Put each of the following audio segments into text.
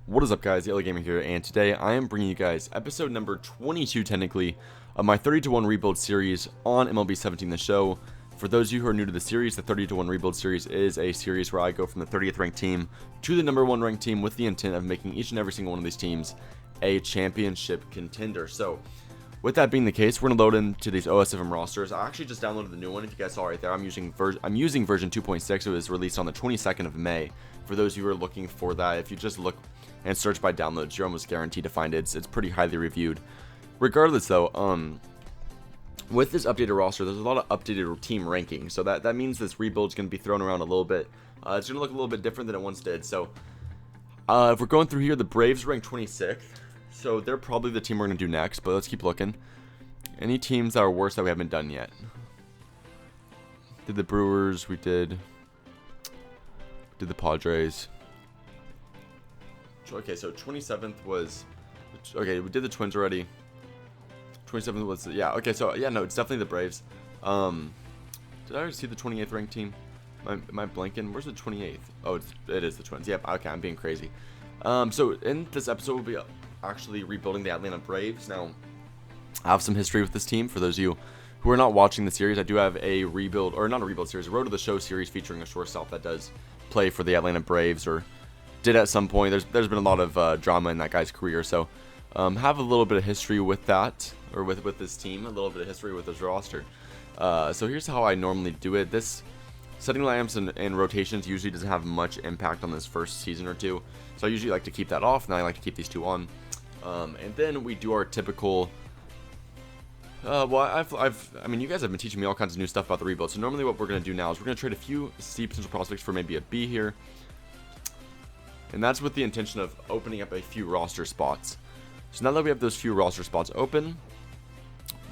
What is up, guys? Yellow Gamer here, and today I am bringing you guys episode number 22, technically, of my 30-to-1 rebuild series on MLB 17 The Show. For those of you who are new to the series, the 30-to-1 rebuild series is a series where I go from the 30th ranked team to the number 1 ranked team with the intent of making each and every single one of these teams a championship contender. So, with that being the case, we're going to load into these OSFM rosters. I actually just downloaded the new one. If you guys saw right there, I'm using version 2.6. It was released on the 22nd of May. For those of you who are looking for that, if you just look and search by downloads, you're almost guaranteed to find it. It's pretty highly reviewed. Regardless, though, with this updated roster, there's a lot of updated team rankings. So that means this rebuild is going to be thrown around a little bit. It's going to look a little bit different than it once did. So if we're going through here, the Braves rank 26th. So they're probably the team we're going to do next, but let's keep looking. Any teams that are worse that we haven't done yet? Did the Brewers, we did the Padres. Okay, so 27th was, okay, we did the Twins already. 27th was, yeah, okay, so, yeah, no, it's definitely the Braves. Did I already see the 28th ranked team? Am I blanking? Where's the 28th? Oh, it is the Twins. Yep, okay, I'm being crazy. So in this episode, we'll be actually rebuilding the Atlanta Braves. Now, I have some history with this team. For those of you who are not watching the series, I do have a rebuild, or not a rebuild series, a Road to the Show series featuring a shortstop that does play for the Atlanta Braves, or did at some point. There's been a lot of drama in that guy's career, so have a little bit of history with that, or with this team, a little bit of history with this roster. So here's how I normally do it. This setting lineups and rotations usually doesn't have much impact on this first season or two, so I usually like to keep that off, and I like to keep these two on. And then we do our typical. Well, I mean, you guys have been teaching me all kinds of new stuff about the rebuild. So normally, what we're gonna do now is we're gonna trade a few C potential prospects for maybe a B here, and that's with the intention of opening up a few roster spots. So now that we have those few roster spots open,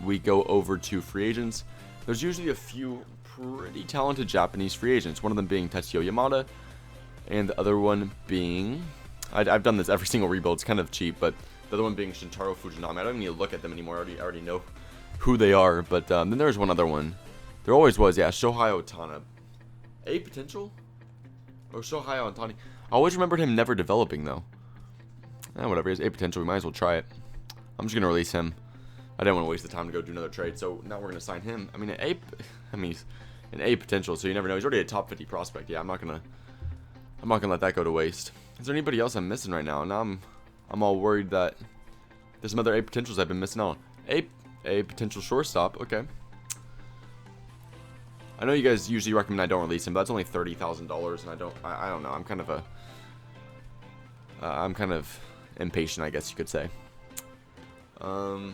we go over to free agents. There's usually a few pretty talented Japanese free agents. One of them being Tetsuya Yamada, and the other one being, I've done this every single rebuild. It's kind of cheap, but the other one being Shintaro Fujinami. I don't even need to look at them anymore. I already know who they are. But then there's one other one. There always was, yeah, Shohei Ohtani. A potential? Or Shohei Ohtani. I always remembered him never developing, though. Whatever, he has A potential. We might as well try it. I'm just going to release him. I didn't want to waste the time to go do another trade, so now we're going to sign him. I mean, he's an A potential, so you never know. He's already a top 50 prospect. Yeah, I'm not gonna let that go to waste. Is there anybody else I'm missing right now? Now I'm all worried that there's some other A potentials I've been missing out on. A potential shortstop. Okay. I know you guys usually recommend I don't release him, but that's only $30,000, and I don't know. I'm kind of impatient, I guess you could say. Here's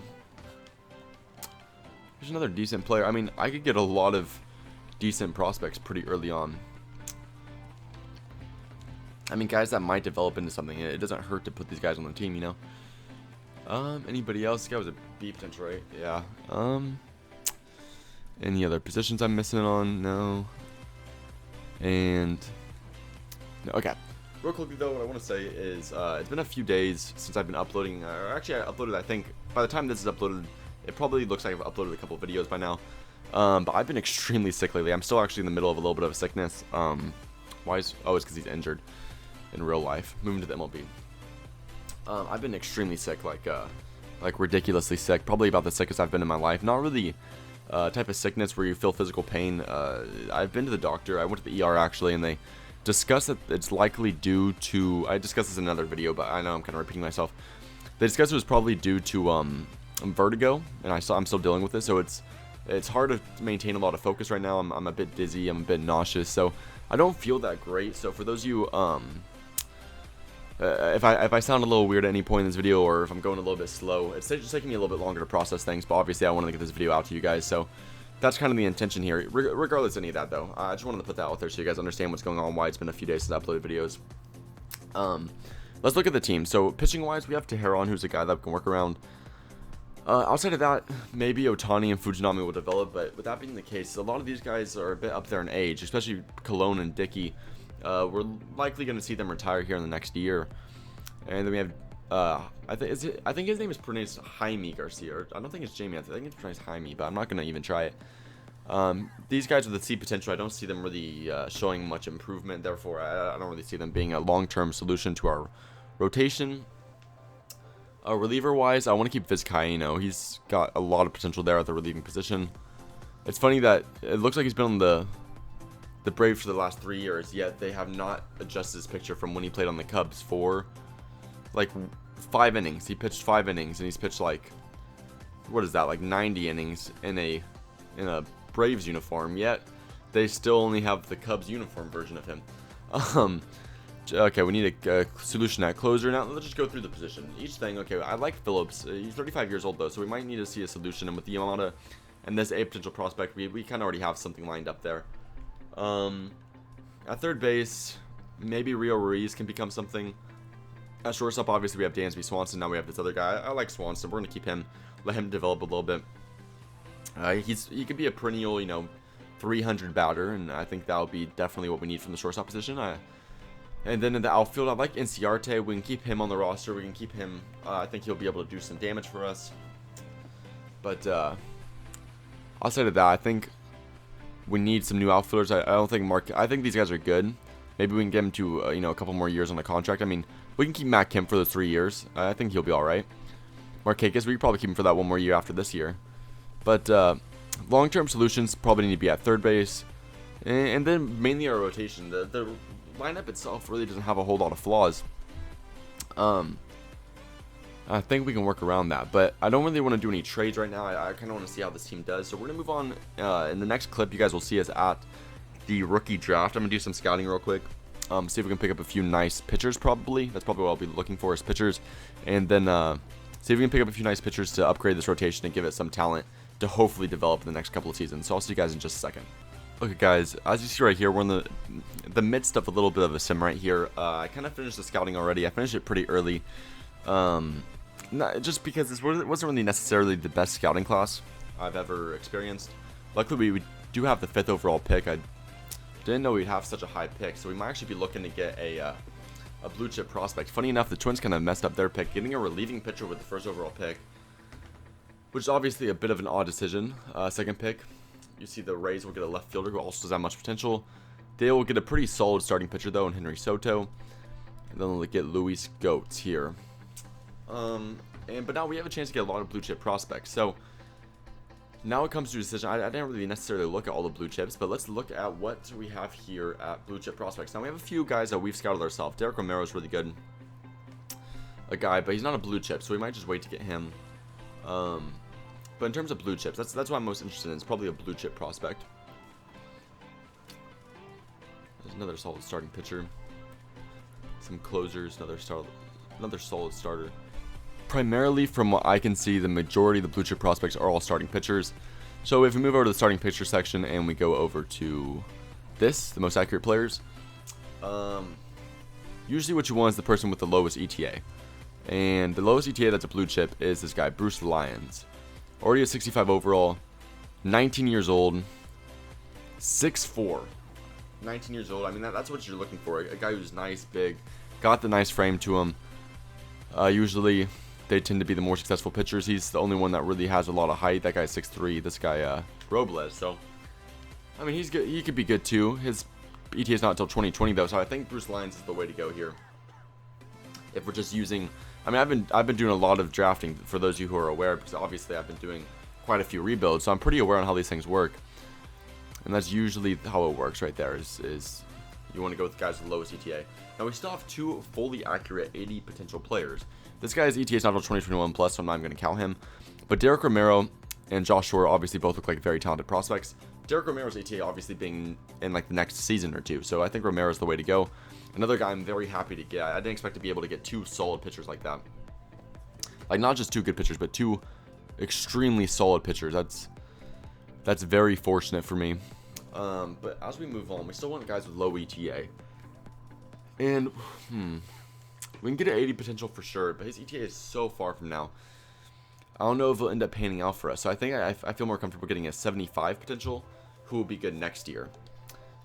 another decent player. I mean, I could get a lot of decent prospects pretty early on. I mean, guys that might develop into something. It doesn't hurt to put these guys on the team, you know. Anybody else? This guy was a B potential, right? Yeah. Any other positions I'm missing on? No. And no. Okay. Real quickly though, what I want to say is it's been a few days since I've been uploading. Or actually, I uploaded. I think by the time this is uploaded, it probably looks like I've uploaded a couple videos by now. But I've been extremely sick lately. I'm still actually in the middle of a little bit of a sickness. Why is? Oh, it's because he's injured in real life. Moving to the MLB. I've been extremely sick, like ridiculously sick. Probably about the sickest I've been in my life. Not really type of sickness where you feel physical pain. I've been to the doctor. I went to the ER actually, and they discussed that it's likely due to. I discussed this in another video, but I know I'm kind of repeating myself. They discussed it was probably due to vertigo, and I'm still dealing with this. So it's hard to maintain a lot of focus right now. I'm a bit dizzy. I'm a bit nauseous. So I don't feel that great. So for those of you if I sound a little weird at any point in this video, or if I'm going a little bit slow, it's just taking me a little bit longer to process things, but obviously I wanted to get this video out to you guys, so that's kind of the intention here. Regardless of any of that, though, I just wanted to put that out there so you guys understand what's going on, why it's been a few days since I uploaded videos. Let's look at the team. So pitching-wise, we have Teheran, who's a guy that can work around. Outside of that, maybe Ohtani and Fujinami will develop, but with that being the case, a lot of these guys are a bit up there in age, especially Cologne and Dickey. We're likely going to see them retire here in the next year. And then we have, I think his name is pronounced Jaime Garcia. Or I don't think it's Jamie. I think it's pronounced Jaime, but I'm not going to even try it. These guys with the C potential, I don't see them really showing much improvement. Therefore, I don't really see them being a long-term solution to our Rotation. Reliever-wise, I want to keep Vizcaino. He's got a lot of potential there at the relieving position. It's funny that it looks like he's been on the Braves for the last 3 years, yet they have not adjusted his picture from when he played on the Cubs for like 5 innings. He pitched 5 innings, and he's pitched like, what is that, like 90 innings in a Braves uniform, yet they still only have the Cubs uniform version of him. Okay, we need a solution at closer. Now, let's just go through the position. Each thing, okay, I like Phillips. He's 35 years old, though, so we might need to see a solution. And with the Yamada and this A potential prospect, we kind of already have something lined up there. At third base, maybe Rio Ruiz can become something. At shortstop, obviously, we have Dansby Swanson. Now we have this other guy. I like Swanson. We're going to keep him, let him develop a little bit. He could be a perennial, 300 batter, and I think that'll be definitely what we need from the shortstop position. And then in the outfield, I like Inciarte. We can keep him on the roster. We can keep him. I think he'll be able to do some damage for us. But outside of that, I think we need some new outfielders. I don't think I think these guys are good. Maybe we can get him to a couple more years on the contract. I mean, we can keep Matt Kemp for those 3 years. I think he'll be all right. Marquez, we could probably keep him for that 1 more year after this year. But long-term solutions probably need to be at third base, and then mainly our rotation. The lineup itself really doesn't have a whole lot of flaws. I think we can work around that, but I don't really want to do any trades right now. I kind of want to see how this team does. So we're going to move on. In the next clip, you guys will see us at the rookie draft. I'm going to do some scouting real quick. See if we can pick up a few nice pitchers, probably. That's probably what I'll be looking for is pitchers. And then see if we can pick up a few nice pitchers to upgrade this rotation and give it some talent to hopefully develop in the next couple of seasons. So I'll see you guys in just a second. Okay, guys, as you see right here, we're in the midst of a little bit of a sim right here. I kind of finished the scouting already. I finished it pretty early. Not, just because this wasn't really necessarily the best scouting class I've ever experienced. Luckily, we do have the 5th overall pick. I didn't know we'd have such a high pick, so we might actually be looking to get a blue chip prospect. Funny enough, the Twins kind of messed up their pick, getting a relieving pitcher with the 1st overall pick, which is obviously a bit of an odd decision. Second pick, you see the Rays will get a left fielder who also doesn't have much potential. They will get a pretty solid starting pitcher, though, in Henry Soto. And then they'll get Luis Goetz here. But now we have a chance to get a lot of blue chip prospects. So now it comes to a decision. I didn't really necessarily look at all the blue chips, but let's look at what we have here at blue chip prospects. Now we have a few guys that we've scouted ourselves. Derek Romero is really good, a guy, but he's not a blue chip, so we might just wait to get him. But in terms of blue chips, that's what I'm most interested in. It's probably a blue chip prospect. There's another solid starting pitcher. Some closers, another solid starter. Primarily, from what I can see, the majority of the blue chip prospects are all starting pitchers. So if we move over to the starting pitcher section and we go over to the most accurate players, usually what you want is the person with the lowest ETA. And the lowest ETA that's a blue chip is this guy, Bruce Lyons. Already a 65 overall, 19 years old, 6'4". 19 years old. I mean, that's what you're looking for. A guy who's nice, big, got the nice frame to him. Usually, they tend to be the more successful pitchers. He's the only one that really has a lot of height. That guy's 6'3". This guy, Robles. So, I mean, he's good. He could be good too. His ETA is not until 2020 though, so I think Bruce Lyons is the way to go here. If we're just using, I mean, I've been doing a lot of drafting for those of you who are aware, because obviously I've been doing quite a few rebuilds, so I'm pretty aware on how these things work. And that's usually how it works right there. Is you want to go with guys with the lowest ETA. Now we still have 2 fully accurate 80 potential players. This guy's ETA is not until 2021 plus, so I'm not even going to count him. But Derek Romero and Josh Shore obviously both look like very talented prospects. Derek Romero's ETA obviously being in like the next season or two, so I think Romero's the way to go. Another guy I'm very happy to get. I didn't expect to be able to get 2 solid pitchers like that. Like not just 2 good pitchers, but 2 extremely solid pitchers. That's very fortunate for me. But as we move on, we still want guys with low ETA. And we can get an 80 potential for sure, but his ETA is so far from now. I don't know if it'll end up panning out for us. So I think I feel more comfortable getting a 75 potential, who will be good next year.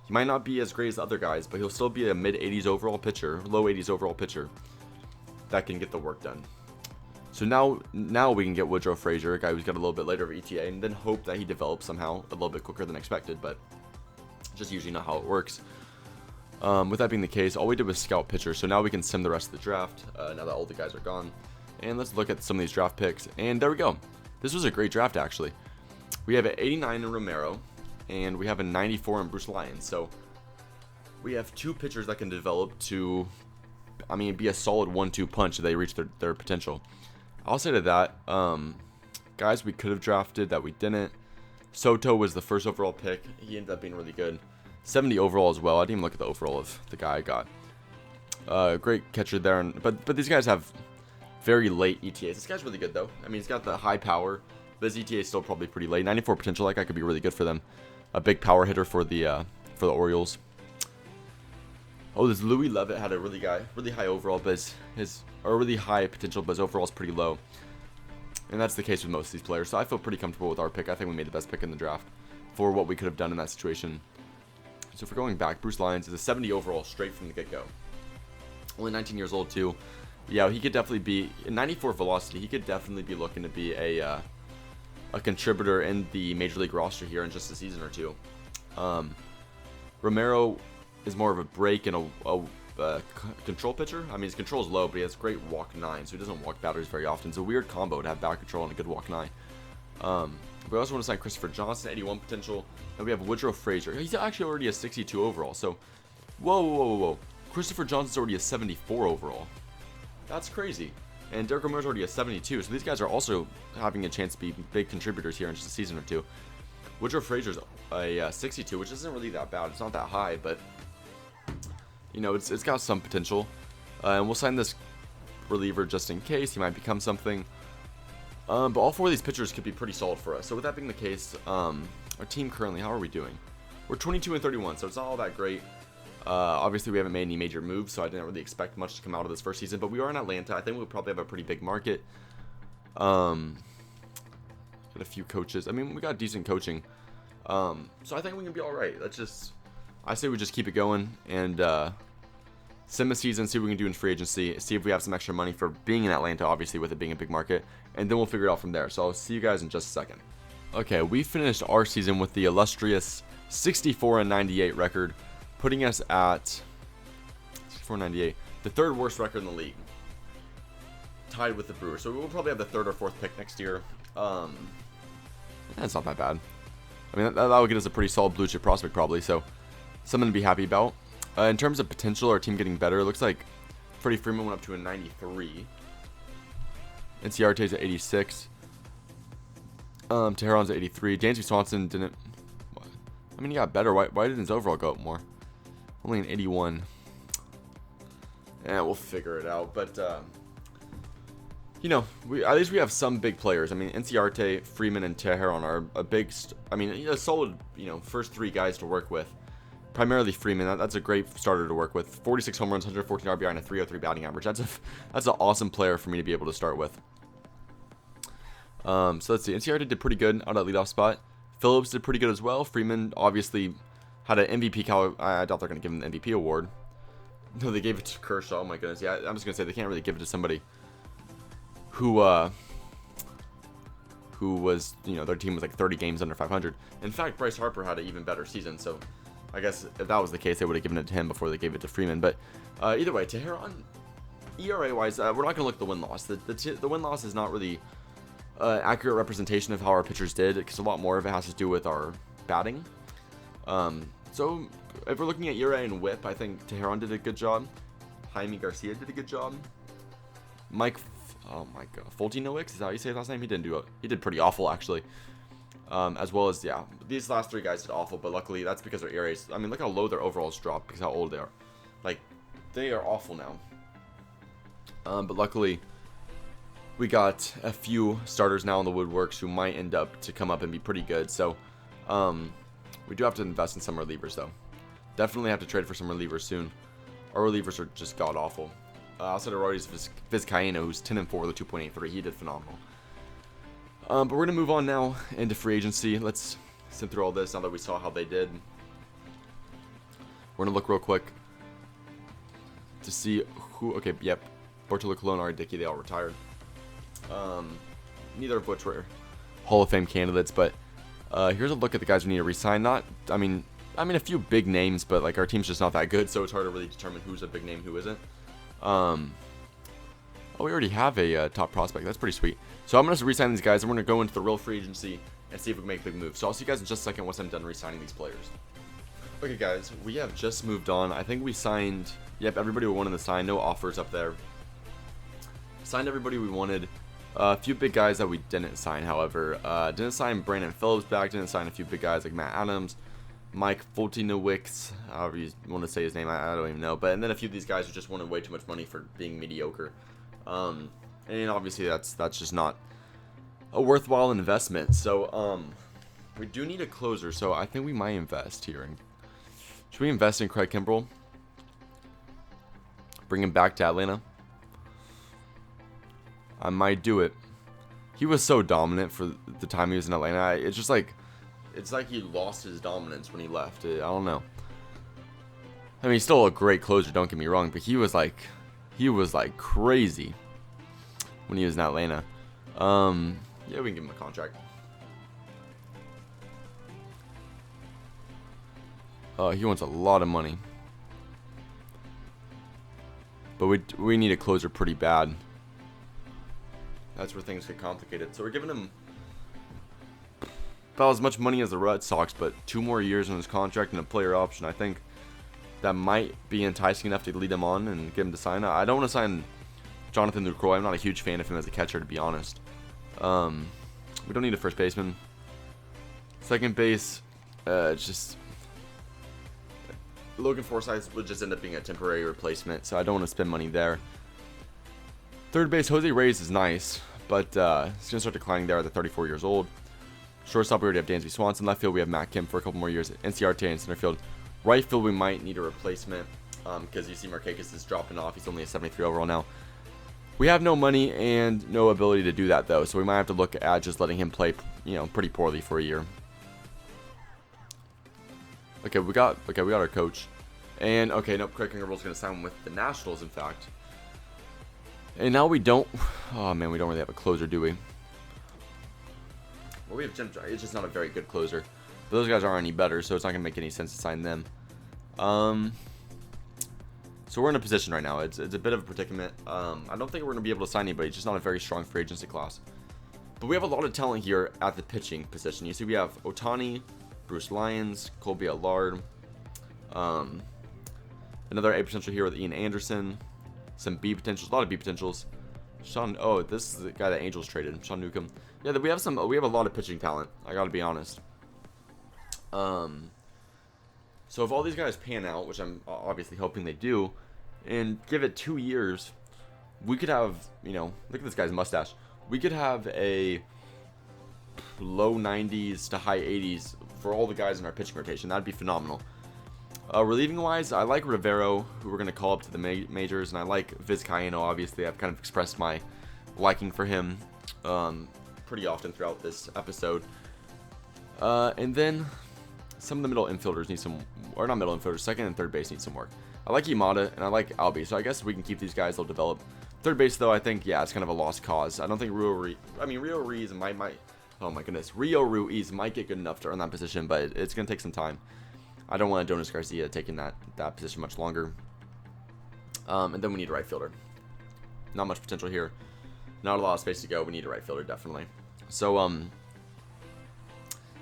He might not be as great as the other guys, but he'll still be a mid-80s overall pitcher, low 80s overall pitcher that can get the work done. So now we can get Woodrow Frazier, a guy who's got a little bit later of ETA, and then hope that he develops somehow a little bit quicker than expected, but just usually not how it works. With that being the case, all we did was scout pitchers, so now we can sim the rest of the draft, now that all the guys are gone. And let's look at some of these draft picks, and there we go. This was a great draft, actually. We have an 89 in Romero, and we have a 94 in Bruce Lyons, so we have 2 pitchers that can develop to, be a solid 1-2 punch if they reach their potential. I'll say to that, guys we could have drafted that we didn't. Soto was the first overall pick. He ended up being really good. 70 overall as well. I didn't even look at the overall of the guy I got. Great catcher there. But these guys have very late ETAs. This guy's really good, though. He's got the high power, but his ETA is still probably pretty late. 94 potential. That guy could be really good for them. A big power hitter for the Orioles. Oh, this Louis Levitt had a really high overall, but really high potential, but his overall is pretty low. And that's the case with most of these players. So I feel pretty comfortable with our pick. I think we made the best pick in the draft for what we could have done in that situation. So if we're going back, Bruce Lyons is a 70 overall straight from the get-go. Only 19 years old, too. Yeah, he could definitely be, 94 velocity, he could definitely be looking to be a contributor in the Major League roster here in just a season or two. Romero is more of a break and a control pitcher. His control is low, but he has great walk 9, so he doesn't walk batters very often. It's a weird combo to have bat control and a good walk 9. We also want to sign Christopher Johnson, 81 potential. And we have Woodrow Frazier. He's actually already a 62 overall. So, whoa. Christopher Johnson's already a 74 overall. That's crazy. And Derek Romero's already a 72. So these guys are also having a chance to be big contributors here in just a season or two. Woodrow Frazier's a 62, which isn't really that bad. It's not that high, but it's got some potential. And we'll sign this reliever just in case he might become something. But all 4 of these pitchers could be pretty solid for us. So with that being the case, our team currently, how are we doing? We're 22 and 31, so it's not all that great. Obviously, we haven't made any major moves, so I didn't really expect much to come out of this first season. But we are in Atlanta. I think we'll probably have a pretty big market. Got a few coaches. We got decent coaching. So I think we can be all right. I say we just keep it going and sim a season, see what we can do in free agency, see if we have some extra money for being in Atlanta, obviously, with it being a big market, and then we'll figure it out from there. So I'll see you guys in just a second. Okay, we finished our season with the illustrious 64 and 98 record, putting us at 64 and 98, the 3rd worst record in the league, tied with the Brewers. So we'll probably have the 3rd or 4th pick next year. That's not that bad. That will get us a pretty solid blue chip prospect probably, so something to be happy about. In terms of potential, our team getting better, it looks like Freddie Freeman went up to a 93. NCRT's at 86. Teheran's at 83. James Swanson didn't. He got better. Why didn't his overall go up more? Only an 81. We'll figure it out. But at least we have some big players. NCRT, Freeman, and Teheran are a big. A solid. First 3 guys to work with. Primarily Freeman. That's a great starter to work with. 46 home runs, 114 RBI, and a 303 batting average. That's an awesome player for me to be able to start with. So let's see. NCRT did pretty good out of that leadoff spot. Phillips did pretty good as well. Freeman obviously had an MVP caliber. I doubt they're going to give him the MVP award. No, they gave it to Kershaw. Oh my goodness. Yeah, I'm just going to say they can't really give it to somebody who was, their team was like 30 games under 500. In fact, Bryce Harper had an even better season. So I guess if that was the case, they would have given it to him before they gave it to Freeman. But either way, Teheran, ERA-wise, we're not going to look at the win-loss. The win-loss is not really accurate representation of how our pitchers did, because a lot more of it has to do with our batting. So if we're looking at ERA and WHIP, I think Teheran did a good job. Jaime Garcia did a good job. Fultinowick, is that how you say his last name? He did pretty awful, actually. As well as, these last 3 guys did awful, but luckily that's because their ERAs, look how low their overalls dropped because how old they are. They are awful now. But luckily, we got a few starters now in the woodworks who might end up to come up and be pretty good. So, we do have to invest in some relievers, though. Definitely have to trade for some relievers soon. Our relievers are just god-awful. Outside of Rory's Vizcaíno, who's 10-4 with a 2.83. He did phenomenal. But we're going to move on now into free agency. Let's sit through all this now that we saw how they did. We're going to look real quick to see who... Okay, yep. Bartolo Colon, Ari Dickey, they all retired. Neither of which were Hall of Fame candidates, but here's a look at the guys we need to resign. I mean, a few big names, but like our team's just not that good, so it's hard to really determine who's a big name, who isn't. Oh, we already have a top prospect. That's pretty sweet. So I'm going to re-sign these guys, and we're going to go into the real free agency and see if we can make big moves. So I'll see you guys in just a second once I'm done re-signing these players. Okay, guys, we have just moved on. I think we signed, yep, everybody we wanted to sign. No offers up there. Signed everybody we wanted. A few big guys that we didn't sign, however. Didn't sign Brandon Phillips back. Didn't sign a few big guys like Matt Adams, Mike Fultinowicz, however you want to say his name. I don't even know. But and then a few of these guys who just wanted way too much money for being mediocre. And obviously that's just not a worthwhile investment. So we do need a closer. So I think we might invest here. Should we invest in Craig Kimbrell? Bring him back to Atlanta? I might do it. He was so dominant for the time he was in Atlanta. It's just like, it's like he lost his dominance when he left. I don't know. I mean, he's still a great closer, don't get me wrong, but he was like crazy when he was in Atlanta. Yeah, we can give him a contract. He wants a lot of money. But we need a closer pretty bad. That's where things get complicated. So we're giving him about as much money as the Red Sox, but 2 more years on his contract and a player option. I think that might be enticing enough to lead him on and get him to sign. I don't want to sign Jonathan Lucroy. I'm not a huge fan of him as a catcher, to be honest. We don't need a first baseman. Second base, just Logan Forsythe would just end up being a temporary replacement, so I don't want to spend money there. Third base, Jose Reyes is nice, but he's going to start declining there at 34 years old. Shortstop, we already have Dansby Swanson. Left field, we have Matt Kim for a couple more years. NCRT in center field. Right field, we might need a replacement because you see Markakis is dropping off. He's only a 73 overall now. We have no money and no ability to do that, though, so we might have to look at just letting him play, pretty poorly for a year. Okay, we got our coach. And, okay, nope, Craig Kimbrell's going to sign with the Nationals, in fact. And now we don't... Oh, man, we don't really have a closer, do we? Well, we have Jim... It's just not a very good closer. But those guys aren't any better, so it's not going to make any sense to sign them. So we're in a position right now. It's a bit of a predicament. I don't think we're going to be able to sign anybody. It's just not a very strong free agency class. But we have a lot of talent here at the pitching position. You see, we have Ohtani, Bruce Lyons, Colby Allard. Another A potential here with Ian Anderson. Some B potentials, a lot of B potentials. Oh, this is the guy that Angels traded, Sean Newcomb. Yeah, we have a lot of pitching talent. I gotta be honest. So if all these guys pan out, which I'm obviously hoping they do, and give it 2 years, we could have, look at this guy's mustache. We could have a low 90s to high 80s for all the guys in our pitching rotation. That'd be phenomenal. Relieving wise, I like Rivero, who we're going to call up to the majors, and I like Vizcaino. Obviously, I've kind of expressed my liking for him pretty often throughout this episode. And then some of the middle infielders need some, or not middle infielders, second and third base need some work. I like Imada and I like Albie, so I guess we can keep these guys. They'll develop. Third base, though, I think, yeah, it's kind of a lost cause. I don't think Rio Ruiz might, oh my goodness, Rio Ruiz might get good enough to earn that position, but it's going to take some time. I don't want Adonis Garcia taking that position much longer. And then we need a right fielder. Not much potential here. Not a lot of space to go. We need a right fielder, definitely. So, and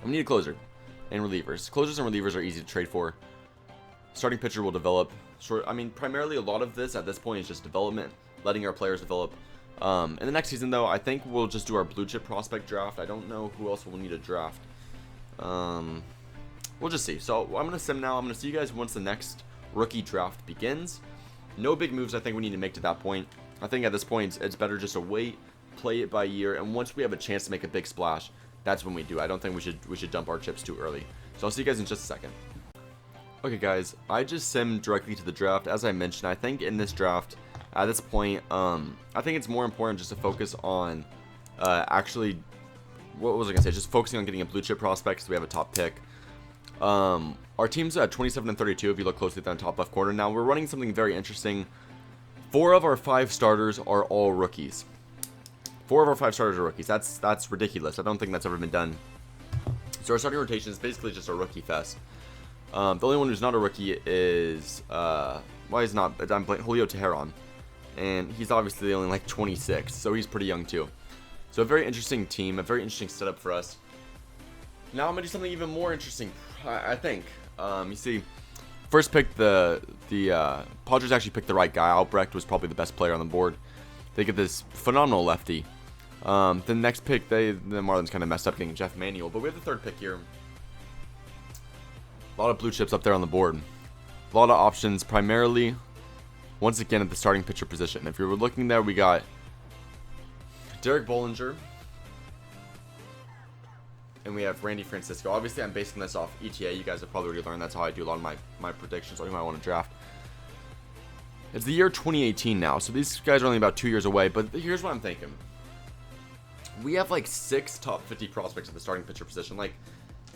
we need a closer and relievers. Closers and relievers are easy to trade for. Starting pitcher will develop. Primarily a lot of this at this point is just development, letting our players develop. In the next season, though, I think we'll just do our blue chip prospect draft. I don't know who else we'll need to draft. We'll just see. So I'm going to sim now. I'm going to see you guys once the next rookie draft begins. No big moves I think we need to make to that point. I think at this point it's better just to wait, play it by year, and once we have a chance to make a big splash, that's when we do. I don't think we should dump our chips too early. So I'll see you guys in just a second. Okay, guys, I just simmed directly to the draft. As I mentioned, I think in this draft, at this point, I think it's more important just to focus on actually, what was I going to say? Just focusing on getting a blue chip prospect because we have a top pick. Our team's at 27 and 32 if you look closely at the top left corner. Now we're running something very interesting. 4 of our 5 starters are all rookies. 4 of our 5 starters are rookies. That's ridiculous. I don't think that's ever been done. So our starting rotation is basically just a rookie fest. The only one who's not a rookie is why is not? I'm playing Julio Teheran, and he's obviously only like 26, so he's pretty young too. So a very interesting team, a very interesting setup for us. Now I'm gonna do something even more interesting, I think. You see, first pick the Padres actually picked the right guy. Albrecht was probably the best player on the board. They get this phenomenal lefty. The next pick, the Marlins kind of messed up getting Jeff Manuel, but we have the third pick here. A lot of blue chips up there on the board. A lot of options, primarily, once again, at the starting pitcher position. If you're looking there, we got Derek Bollinger, and we have Randy Francisco. Obviously, I'm basing this off ETA. You guys have probably already learned that's how I do a lot of my predictions on who I want to draft. It's the year 2018 now, so these guys are only about 2 years away, but here's what I'm thinking. We have like 6 top 50 prospects at the starting pitcher position. Like,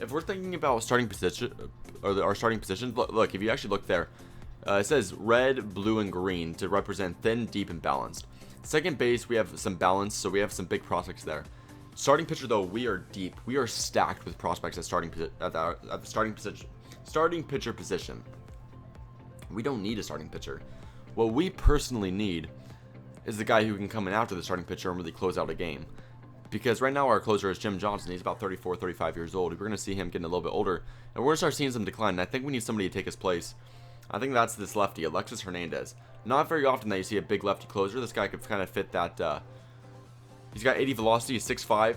if we're thinking about starting position, or our starting positions, look, if you actually look there, it says red, blue, and green to represent thin, deep, and balanced. Second base, we have some balance, so we have some big prospects there. Starting pitcher, though, we are deep. We are stacked with prospects at the starting pitcher position. We don't need a starting pitcher. What we personally need is the guy who can come in after the starting pitcher and really close out a game. Because right now our closer is Jim Johnson. He's about 34, 35 years old. We're going to see him getting a little bit older. And we're going to start seeing some decline. And I think we need somebody to take his place. I think that's this lefty, Alexis Hernandez. Not very often that you see a big lefty closer. This guy could kind of fit that. He's got 80 velocity. He's 6'5".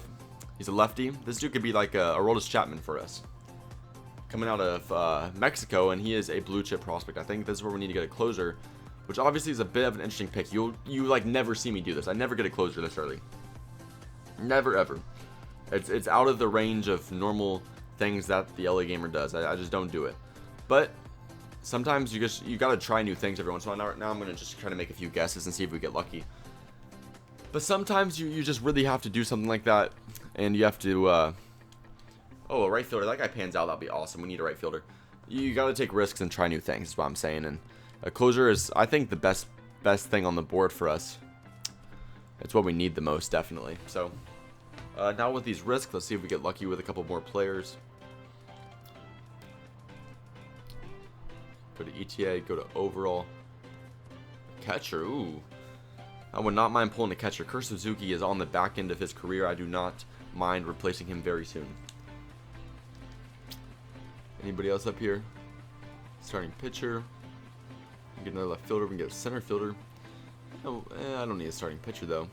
He's a lefty. This dude could be like a Aroldis Chapman for us. Coming out of Mexico, and he is a blue chip prospect. I think this is where we need to get a closer, which obviously is a bit of an interesting pick. You like never see me do this. I never get a closer this early. Never ever. It's out of the range of normal things that the LA Gamer does. I just don't do it. But sometimes you gotta try new things every once in a while. Now I'm gonna just try to make a few guesses and see if we get lucky. But sometimes you just really have to do something like that, and you have to. Oh, a right fielder. That guy pans out. That'd be awesome. We need a right fielder. You gotta take risks and try new things. Is what I'm saying. And a closer is, I think, the best thing on the board for us. It's what we need the most, definitely. So. Now with these risks, let's see if we get lucky with a couple more players. Go to ETA, go to overall. Catcher, ooh. I would not mind pulling a catcher. Kurt Suzuki is on the back end of his career. I do not mind replacing him very soon. Anybody else up here? Starting pitcher. We can get another left fielder. We can get a center fielder. Oh, I don't need a starting pitcher though.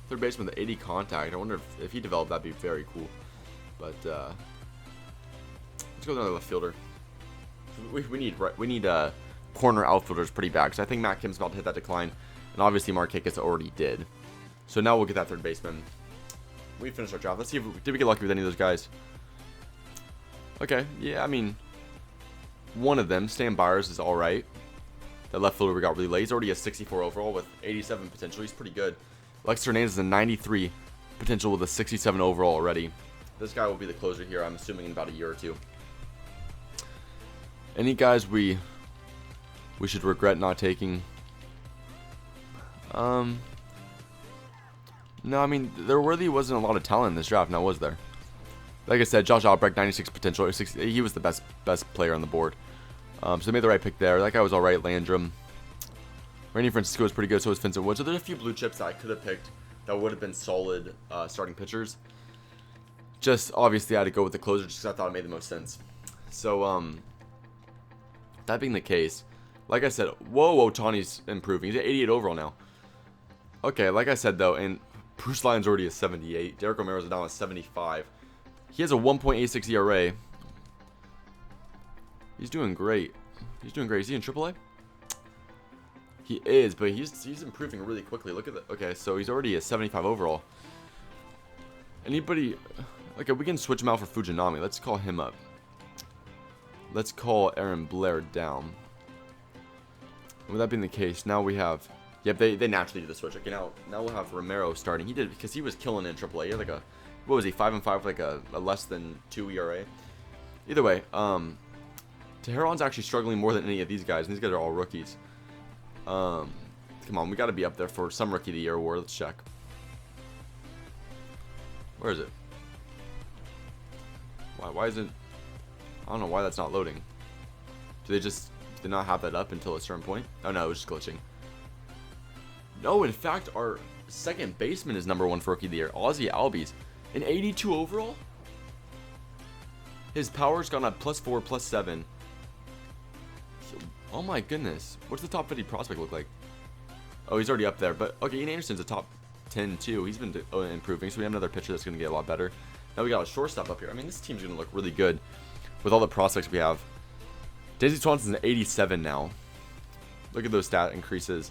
Third baseman with 80 contact. I wonder if he developed, that'd be very cool. But let's go with another left fielder. We need corner outfielders pretty bad, because I think Matt Kim's about to hit that decline, and obviously Markakis already did. So now we'll get that third baseman. We finished our draft. Let's see if did we get lucky with any of those guys. Okay, yeah, I mean, one of them, Stan Byers, is all right. That left fielder we got really late. He's already a 64 overall with 87 potential. He's pretty good. Alexis Hernandez is a 93 potential with a 67 overall already. This guy will be the closer here, I'm assuming, in about a year or two. Any guys we should regret not taking? No, I mean, there really wasn't a lot of talent in this draft, now was there? Like I said, Josh Albrecht, 96 potential. He was the best player on the board. So they made the right pick there. That guy was all right. Landrum. Randy Francisco was pretty good, so was Vincent Wood. So there's a few blue chips that I could have picked that would have been solid starting pitchers. Just, obviously, I had to go with the closer just because I thought it made the most sense. So, that being the case, like I said, whoa, Ohtani's improving. He's at 88 overall now. Okay, like I said, though, and Bruce Lyon's already at 78. Derek Romero's now at 75. He has a 1.86 ERA. He's doing great. Is he in AAA? He is, but he's improving really quickly. Look at that. Okay, so he's already a 75 overall. Anybody? Okay, we can switch him out for Fujinami. Let's call him up. Let's call Aaron Blair down. With that being the case, now we have. Yep, they naturally did the switch. Okay, now we'll have Romero starting. He did because he was killing in AAA. He had like a, what was he, 5-5 with like a less than 2 ERA. Either way, Teheran's actually struggling more than any of these guys, and these guys are all rookies. Come on, we got to be up there for some Rookie of the Year award. Let's check. Where is it? Why isn't? don't know why that's not loading. Do they not have that up until a certain point? Oh no, it was just glitching. No, in fact, our second baseman is #1 for Rookie of the Year. Ozzie Albies. An 82 overall? His power's gone up +4, +7. Oh my goodness. What's the top 50 prospect look like? Oh, he's already up there. But, okay, Ian Anderson's a top 10 too. He's been improving. So we have another pitcher that's going to get a lot better. Now we got a shortstop up here. I mean, this team's going to look really good with all the prospects we have. Dansby Swanson's an 87 now. Look at those stat increases.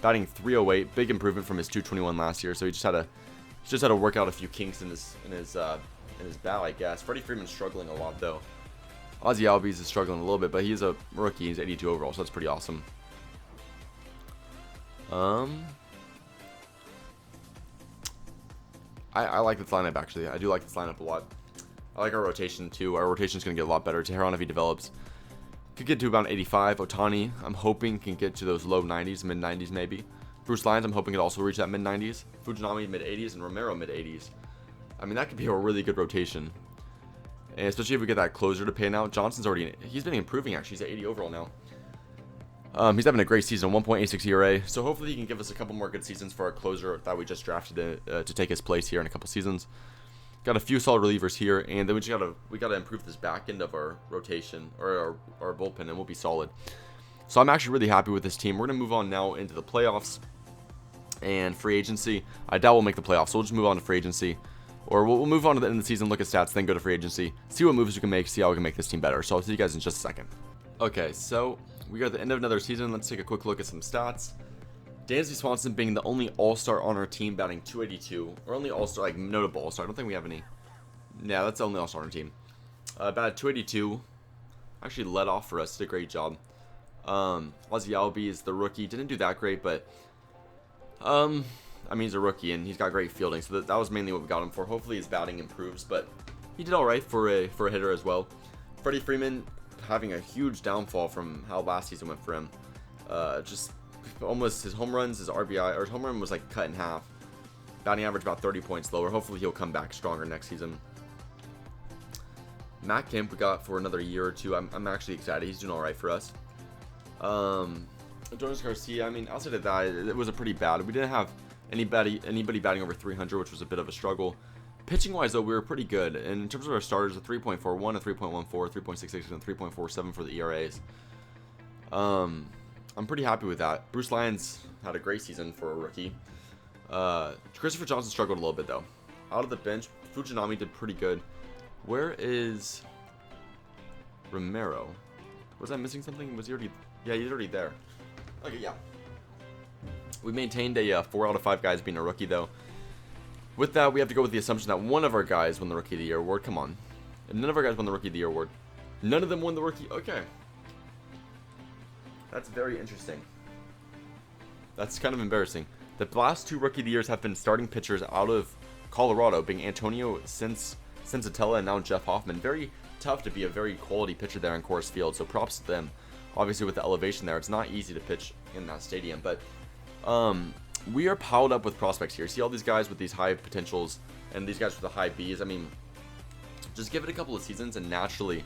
Batting .308, big improvement from his .221 last year. So he just had to work out a few kinks in his bat, I guess. Freddie Freeman's struggling a lot though. Ozzie Albies is struggling a little bit, but he's a rookie. He's 82 overall, so that's pretty awesome. I like this lineup actually. I do like this lineup a lot. I like our rotation too. Our rotation is going to get a lot better. Teheran, if he develops, could get to about 85. Ohtani, I'm hoping can get to those low 90s, mid 90s maybe. Bruce Lyons, I'm hoping could also reach that mid 90s. Fujinami mid 80s and Romero mid 80s. I mean, that could be a really good rotation. And especially if we get that closer to pan out. Johnson's he's been improving actually. He's at 80 overall now. He's having a great season, 1.86 ERA. So hopefully he can give us a couple more good seasons for our closer that we just drafted to take his place here in a couple seasons. Got a few solid relievers here, and then we gotta improve this back end of our rotation or our bullpen, and we'll be solid. So I'm actually really happy with this team. We're gonna move on now into the playoffs and free agency. I doubt we'll make the playoffs, so we'll just move on to free agency. Or we'll move on to the end of the season, look at stats, then go to free agency, see what moves we can make, see how we can make this team better. So I'll see you guys in just a second. Okay, so we are at the end of another season. Let's take a quick look at some stats. Dansby Swanson being the only all-star on our team, batting .282, or only all-star, like notable all-star. I don't think we have any. Yeah, that's the only all-star on our team. Batted .282, actually led off for us, did a great job. Ozzie Albies, the rookie, didn't do that great, but I mean, he's a rookie and he's got great fielding, so that was mainly what we got him for. Hopefully his batting improves, but he did all right for a hitter as well. Freddie Freeman having a huge downfall from how last season went for him. Just almost his home runs, his RBI, or his home run was like cut in half. Batting average about 30 points lower. Hopefully he'll come back stronger next season. Matt Kemp we got for another year or two. I'm actually excited. He's doing all right for us. Jonas Garcia, I mean, outside of that, it was a pretty bad. We didn't have anybody batting over 300, which was a bit of a struggle. Pitching wise though, we were pretty good. And in terms of our starters, a 3.41, a 3.14, 3.66, and 3.47 for the ERAs. I'm pretty happy with that. Bruce Lyons had a great season for a rookie. Christopher Johnson struggled a little bit though. Out of the bench, Fujinami did pretty good. Where is Romero? Was I missing something? Was he already? Yeah, he's already there. Okay, yeah. We maintained a 4 out of 5 guys being a rookie though. With that, we have to go with the assumption that one of our guys won the Rookie of the Year award. Come on. If none of our guys won the Rookie of the Year award. None of them won the Rookie. Okay. That's very interesting. That's kind of embarrassing. The last 2 Rookie of the Years have been starting pitchers out of Colorado, being Antonio Sensatella and now Jeff Hoffman. Very tough to be a very quality pitcher there in Coors Field, so props to them. Obviously with the elevation there, it's not easy to pitch in that stadium, but we are piled up with prospects here. See all these guys with these high potentials and these guys with the high Bs. I mean, just give it a couple of seasons and naturally,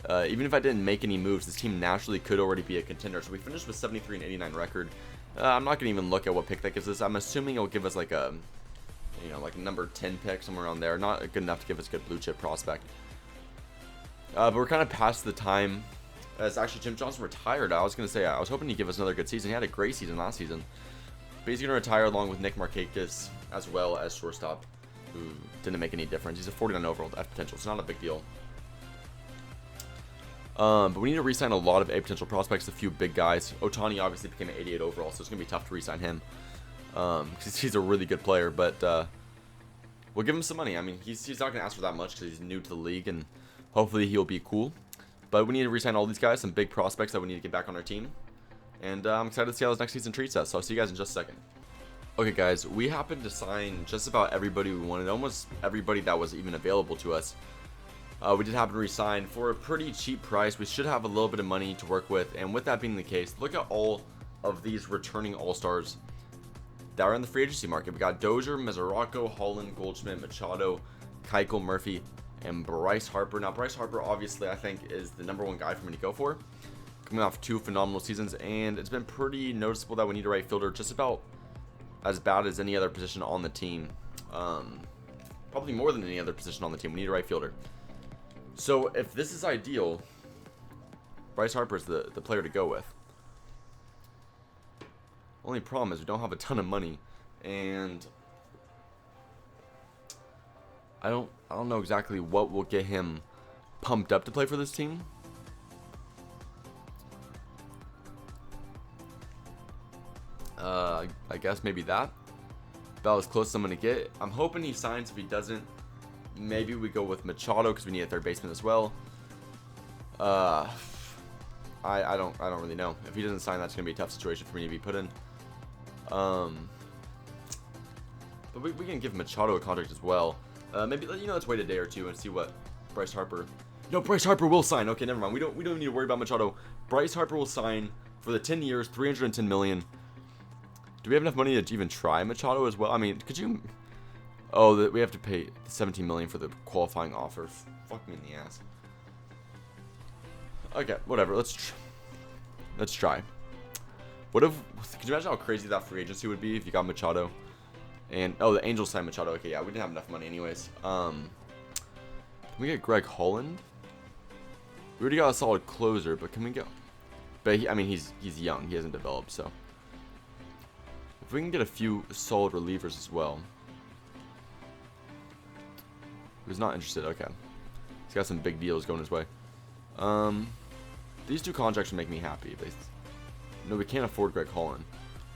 even if I didn't make any moves, this team naturally could already be a contender. So we finished with 73 and 89 record. I'm not going to even look at what pick that gives us. I'm assuming it'll give us like a, like a number 10 pick, somewhere around there. Not good enough to give us a good blue chip prospect. But we're kind of past the time as actually Jim Johnson retired. I was going to say, I was hoping he'd give us another good season. He had a great season last season. But he's going to retire along with Nick Markakis as well as shortstop, who didn't make any difference. He's a 49 overall F potential. It's not a big deal. But we need to re-sign a lot of A potential prospects, a few big guys. Ohtani obviously became an 88 overall, so it's going to be tough to re-sign him. Because he's a really good player, but we'll give him some money. I mean, he's not going to ask for that much because he's new to the league, and hopefully he'll be cool. But we need to re-sign all these guys, some big prospects that we need to get back on our team. And I'm excited to see how this next season treats us, so I'll see you guys in just a second. Okay guys, we happened to sign just about everybody we wanted, almost everybody that was even available to us. We did happen to re-sign for a pretty cheap price. We should have a little bit of money to work with, and with that being the case, look at all of these returning all-stars that are in the free agency market. We got Dozier, Mesoraco, Holland, Goldschmidt, Machado, Keuchel, Murphy, and Bryce Harper. Now, Bryce Harper, obviously, I think is the #1 guy for me to go for. Coming off 2 phenomenal seasons, and it's been pretty noticeable that we need a right fielder just about as bad as any other position on the team. Probably more than any other position on the team. We need a right fielder. So if this is ideal, Bryce Harper is the player to go with. Only problem is we don't have a ton of money, and I don't know exactly what will get him pumped up to play for this team. I guess maybe that. About as close as I'm gonna get. I'm hoping he signs. If he doesn't, maybe we go with Machado because we need a third baseman as well. I don't really know. If he doesn't sign, that's gonna be a tough situation for me to be put in. But we can give Machado a contract as well. Maybe let's wait a day or two and see what Bryce Harper. No, Bryce Harper will sign. Okay, never mind. We don't need to worry about Machado. Bryce Harper will sign for the 10 years, $310 million. Do we have enough money to even try Machado as well? I mean, could you? Oh, we have to pay $17 million for the qualifying offer. Fuck me in the ass. Okay, whatever. Let's try. What if? Could you imagine how crazy that free agency would be if you got Machado? And oh, the Angels signed Machado. Okay, yeah, we didn't have enough money anyways. Can we get Greg Holland? We already got a solid closer, but can we go? But he's young. He hasn't developed, so. If we can get a few solid relievers as well. Who's not interested? Okay. He's got some big deals going his way. These 2 contracts would make me happy. No, we can't afford Greg Holland.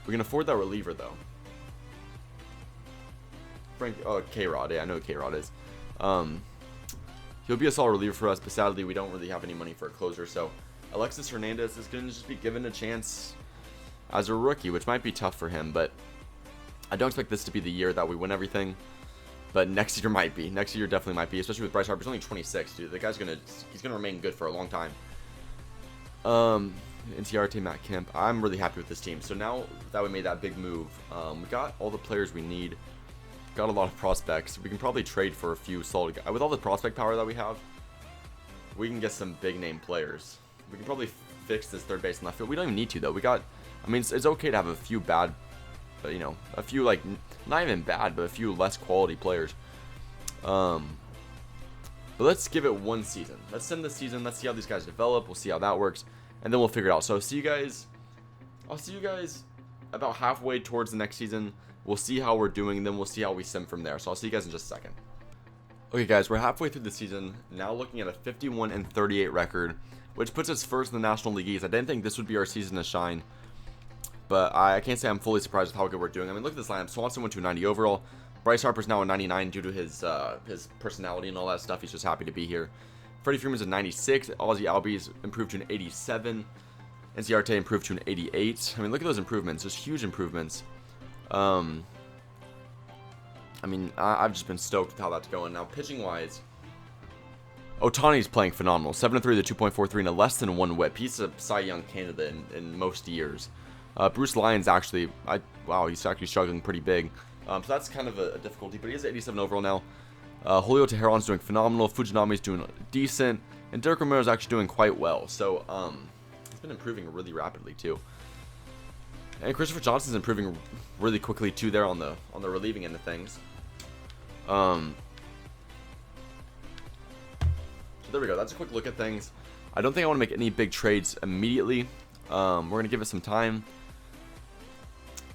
We can afford that reliever, though. K-Rod. Yeah, I know who K-Rod is. He'll be a solid reliever for us, but sadly, we don't really have any money for a closer, so Alexis Hernandez is going to just be given a chance as a rookie, which might be tough for him, but I don't expect this to be the year that we win everything. But next year might be. Next year definitely might be, especially with Bryce Harper. He's only 26, dude. The guy's he's gonna remain good for a long time. NTRT, Matt Kemp. I'm really happy with this team. So now that we made that big move, we got all the players we need. Got a lot of prospects. We can probably trade for a few solid guys. With all the prospect power that we have, we can get some big name players. We can probably fix this third base and left field. We don't even need to though. It's okay to have a few bad, but a few not even bad, but a few less quality players. But let's give it 1 season. Let's send the season. Let's see how these guys develop. We'll see how that works, and then we'll figure it out. So I'll see you guys about halfway towards the next season. We'll see how we're doing, and then we'll see how we sim from there. So I'll see you guys in just a second. Okay, guys, we're halfway through the season. Now looking at a 51-38 record, which puts us first in the National League East. I didn't think this would be our season to shine, but I can't say I'm fully surprised with how good we're doing. Look at this lineup. Swanson went to a 90 overall. Bryce Harper's now a 99 due to his personality and all that stuff. He's just happy to be here. Freddie Freeman's a 96. Ozzie Albies improved to an 87. NCRT improved to an 88. Look at those improvements. Just huge improvements. I've just been stoked with how that's going. Now, pitching-wise, Ohtani's playing phenomenal. 7-3 with a 2.43 and a less than 1 whip. He's a Cy Young candidate in most years. Bruce Lyons he's actually struggling pretty big. So that's kind of a difficulty, but he has 87 overall now. Julio Teheran's doing phenomenal. Fujinami's doing decent. And Derek Romero's actually doing quite well. So, he's been improving really rapidly, too. And Christopher Johnson's improving really quickly, too, there on the relieving end of things. So there we go. That's a quick look at things. I don't think I want to make any big trades immediately. We're going to give it some time.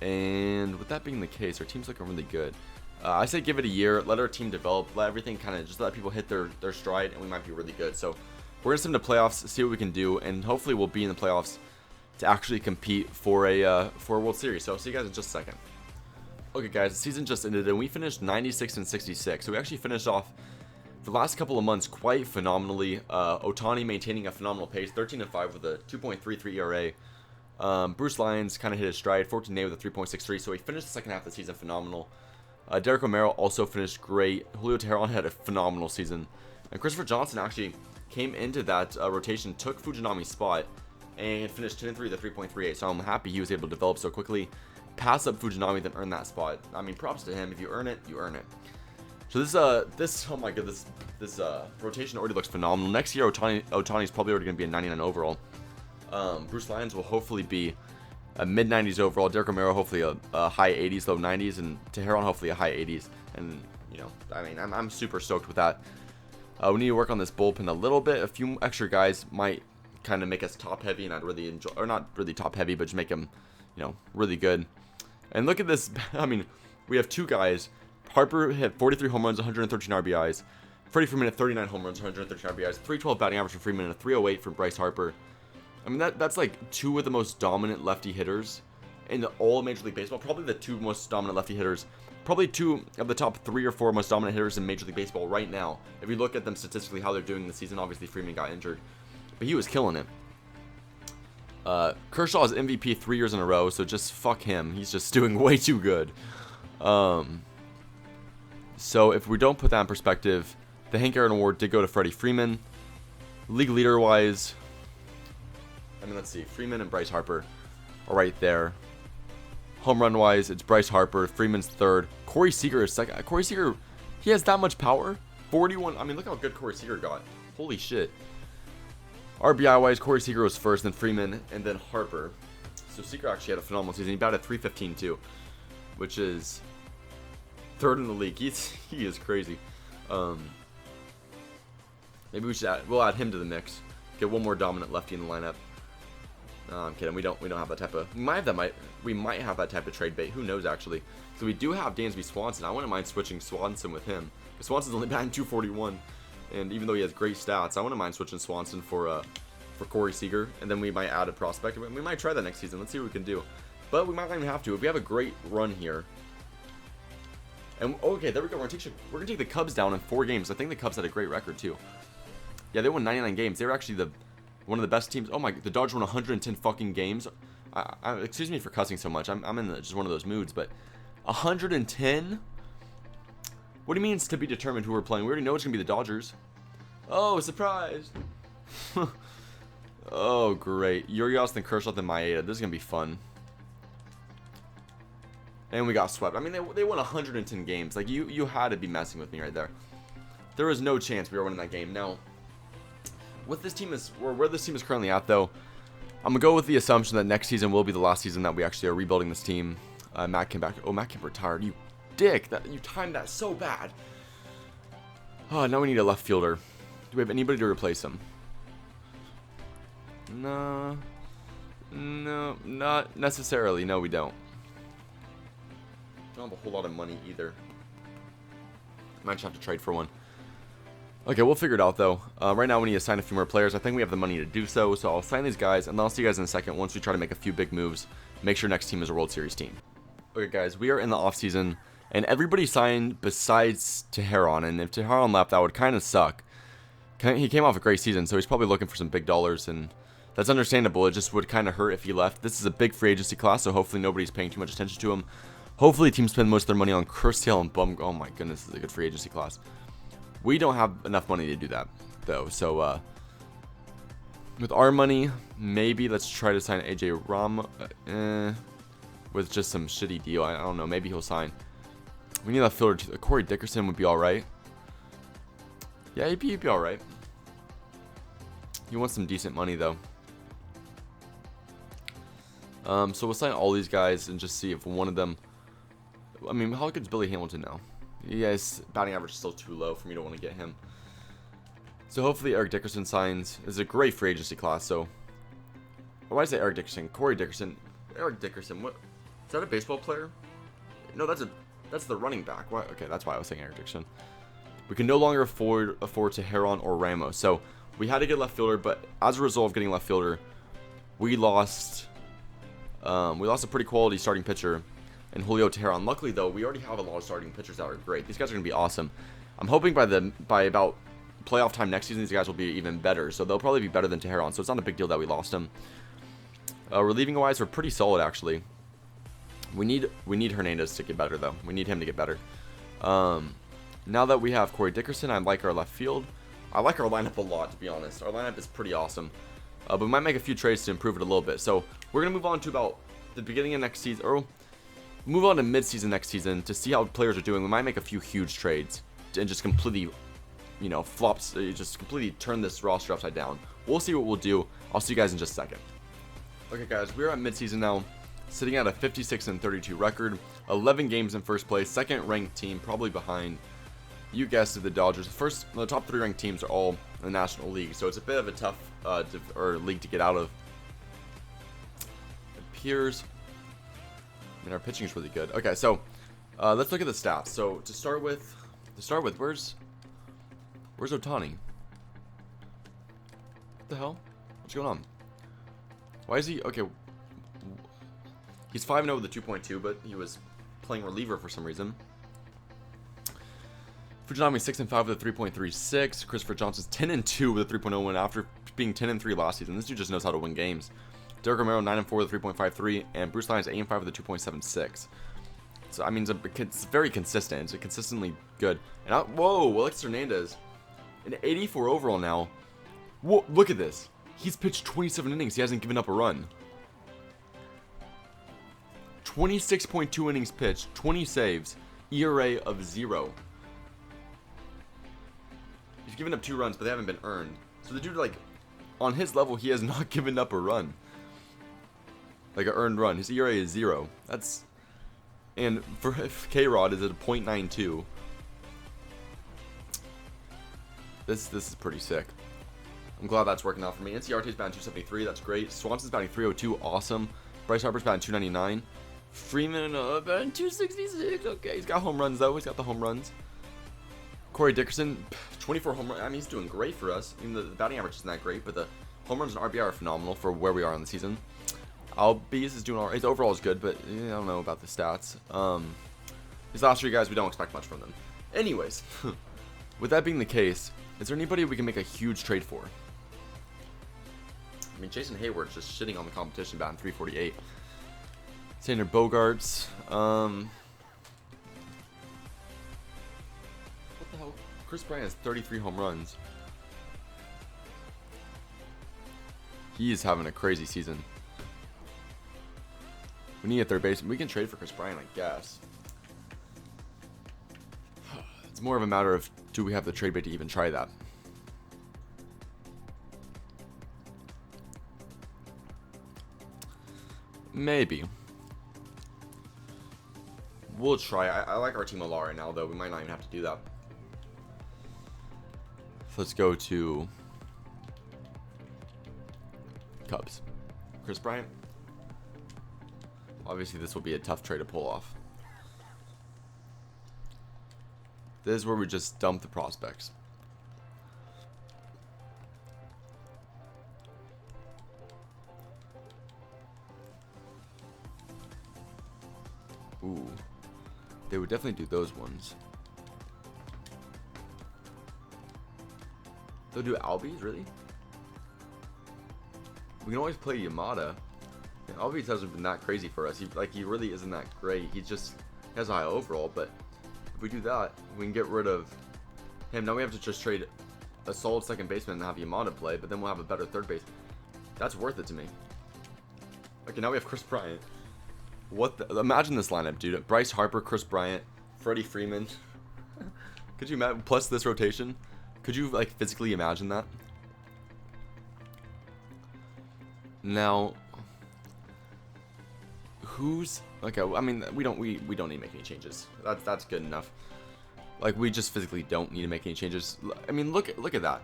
And with that being the case, our team's looking really good. I say give it a year, let our team develop, let everything just let people hit their stride, and we might be really good. So we're going to send them to playoffs, see what we can do, and hopefully we'll be in the playoffs to actually compete for a World Series. So I'll see you guys in just a second. Okay, guys, the season just ended, and we finished 96-66. So we actually finished off the last couple of months quite phenomenally. Ohtani maintaining a phenomenal pace, 13-5 with a 2.33 ERA. Bruce Lyons kind of hit his stride, 14-8 with a 3.63. So he finished the second half of the season phenomenal. Derek Romero also finished great. Julio Teheran had a phenomenal season. And Christopher Johnson actually came into that rotation, took Fujinami's spot, and finished 10-3 with a 3.38. So I'm happy he was able to develop so quickly, pass up Fujinami, then earn that spot. Props to him. If you earn it, you earn it. So this oh my goodness, this rotation already looks phenomenal. Next year, Otani's probably already going to be a 99 overall. Bruce Lyons will hopefully be a mid 90s overall. Derek Romero hopefully a high 80s, low 90s, and Teheran hopefully a high 80s. And you know, I mean, I'm super stoked with that. We need to work on this bullpen a little bit. A few extra guys might kind of make us top heavy, and I'd really enjoy, or not really top heavy, but just make them, you know, really good. And look at this. I mean, we have two guys. Harper hit 43 home runs, 113 RBIs. Freddie Freeman hit 39 home runs, 113 RBIs. 312 batting average for Freeman and a 308 for Bryce Harper. I mean, that's like two of the most dominant lefty hitters in all of Major League Baseball. Probably the two most dominant lefty hitters. Probably two of the top 3 or 4 most dominant hitters in Major League Baseball right now. If you look at them statistically, how they're doing this season, obviously Freeman got injured, but he was killing it. Kershaw is MVP 3 years in a row, so just fuck him. He's just doing way too good. So if we don't put that in perspective, the Hank Aaron Award did go to Freddie Freeman. League leader wise, I mean, let's see, Freeman and Bryce Harper are right there. Home run wise, it's Bryce Harper. Freeman's third. Corey Seager is second. Corey Seager, he has that much power. 41. I mean, look how good Corey Seager got. Holy shit. RBI wise, Corey Seager was first, then Freeman, and then Harper. So Seager actually had a phenomenal season. He batted 315 too, which is third in the league. He is crazy. Maybe we'll add him to the mix. Get one more dominant lefty in the lineup. No, I'm kidding. We don't have that type of. We might have that type of trade bait. Who knows actually? So we do have Dansby Swanson. I wouldn't mind switching Swanson with him. Because Swanson's only batting 241, and even though he has great stats, I wouldn't mind switching Swanson for Corey Seager, and then we might add a prospect. We might try that next season. Let's see what we can do. But we might not even have to if we have a great run here. And okay, there we go. We're gonna take the Cubs down in 4 games. I think the Cubs had a great record too. Yeah, they won 99 games. They were actually one of the best teams. Oh my, the Dodgers won 110 fucking games. Excuse me for cussing so much. I'm in just one of those moods, but 110? What do you mean it's to be determined who we're playing? We already know it's going to be the Dodgers. Oh, surprise. Oh, great. Urias, then Kershaw, then Maeda. This is going to be fun. And we got swept. I mean, they won 110 games. Like, you had to be messing with me right there. There was no chance we were winning that game. Now, where this team is currently at, though, I'm going to go with the assumption that next season will be the last season that we actually are rebuilding this team. Matt came back. Oh, Matt Kemp retired. You dick. You timed that so bad. Oh, now we need a left fielder. Do we have anybody to replace him? No, not necessarily. No, we don't. Don't have a whole lot of money either. Might just have to trade for one. Okay, we'll figure it out though. Right now we need to sign a few more players. I think we have the money to do so. So I'll sign these guys, and then I'll see you guys in a second once we try to make a few big moves. Make sure next team is a World Series team. Okay, guys, we are in the offseason, and everybody signed besides Teheran. And if Teheran left, that would kind of suck. He came off a great season, so he's probably looking for some big dollars, and that's understandable. It just would kind of hurt if he left. This is a big free agency class, so hopefully nobody's paying too much attention to him. Hopefully teams spend most of their money on Curse and Bum. Oh my goodness, this is a good free agency class. We don't have enough money to do that, though. So, with our money, maybe let's try to sign AJ Ram with just some shitty deal. I don't know. Maybe he'll sign. We need a fielder. Corey Dickerson would be all right. Yeah, he'd be all right. He wants some decent money, though. So we'll sign all these guys and just see if one of them. I mean, how good's Billy Hamilton now? Yes, batting average is still too low for me to want to get him. So hopefully Eric Dickerson signs. It's a great free agency class. So why did I say Eric Dickerson? Corey Dickerson. Eric Dickerson. What? Is that a baseball player? No, that's the running back. Why? Okay, that's why I was saying Eric Dickerson. We can no longer afford Teheran or Ramos. So we had to get left fielder, but as a result of getting left fielder, we lost a pretty quality starting pitcher in Julio Teheran. Luckily, though, we already have a lot of starting pitchers that are great. These guys are going to be awesome. I'm hoping by about playoff time next season, these guys will be even better. So they'll probably be better than Teheran. So it's not a big deal that we lost him. Relieving wise, we're pretty solid actually. We need Hernandez to get better though. We need him to get better. Now that we have Corey Dickerson, I like our left field. I like our lineup a lot, to be honest. Our lineup is pretty awesome. But we might make a few trades to improve it a little bit. So we're gonna move on to about the beginning of next season, or move on to mid-season next season to see how players are doing. We might make a few huge trades. and just completely, you know, flops, just completely turn this roster upside down. We'll see what we'll do. I'll see you guys in just a second. Okay, guys, we're at midseason now, sitting at a 56-32 record, 11 games in first place, second ranked team, probably behind, you guessed it, the Dodgers. The top 3 ranked teams are all in the National League, so it's a bit of a tough league to get out of. It appears, I mean, our pitching is really good. Okay, so let's look at the stats. So to start with, where's Ohtani? What the hell? What's going on? Why is he okay? He's 5-0 with a 2.2, but he was playing reliever for some reason. Fujinami 6-5 with a 3.36. Christopher Johnson's 10-2 with a 3.01 after being 10-3 last season. This dude just knows how to win games. Derek Romero 9-4 with a 3.53, and Bruce Lyons 8-5 with a 2.76. So I mean, it's very consistent. It's consistently good. And whoa, Alexis Hernandez, an 84 overall now. Whoa, look at this. He's pitched 27 innings. He hasn't given up a run. 26.2 innings pitched, 20 saves, ERA of 0. He's given up 2 runs, but they haven't been earned. So the dude, like, on his level, he has not given up a run. Like an earned run. His ERA is 0. That's... And for K-Rod is at a .92. This is pretty sick. I'm glad that's working out for me. NCRT's batting 273. That's great. Swanson's batting 302. Awesome. Bryce Harper's batting 299. Freeman batting 266. Okay, he's got home runs, though. He's got the home runs. Corey Dickerson, 24 home runs. I mean, he's doing great for us. Even the batting average isn't that great, but the home runs and RBI are phenomenal for where we are in the season. Albies is doing all right. His overall is good, but I don't know about the stats. These last 3 guys, we don't expect much from them. Anyways, with that being the case, is there anybody we can make a huge trade for? I mean, Jason Hayward's just shitting on the competition, batting 348. Sander Bogarts. What the hell? Chris Bryant has 33 home runs. He is having a crazy season. We need a third baseman. We can trade for Chris Bryant, I guess. It's more of a matter of, do we have the trade bait to even try that? Maybe. We'll try. I like our team a lot right now, though. We might not even have to do that. So let's go to Cubs. Chris Bryant. Obviously, this will be a tough trade to pull off. This is where we just dump the prospects. Ooh. They would definitely do those ones. They'll do Albies, really? We can always play Yamada. And Albies hasn't been that crazy for us. He really isn't that great. He has a high overall, but if we do that, we can get rid of him. Now we have to just trade a solid second baseman and have Yamada play, but then we'll have a better third base. That's worth it to me. Okay, now we have Chris Bryant. Imagine this lineup, dude. Bryce Harper, Chris Bryant, Freddie Freeman. Could you imagine? Plus this rotation. Could you, like, physically imagine that? Now, okay? I mean, we don't need to make any changes. That's good enough. Like, we just physically don't need to make any changes. I mean, look at that.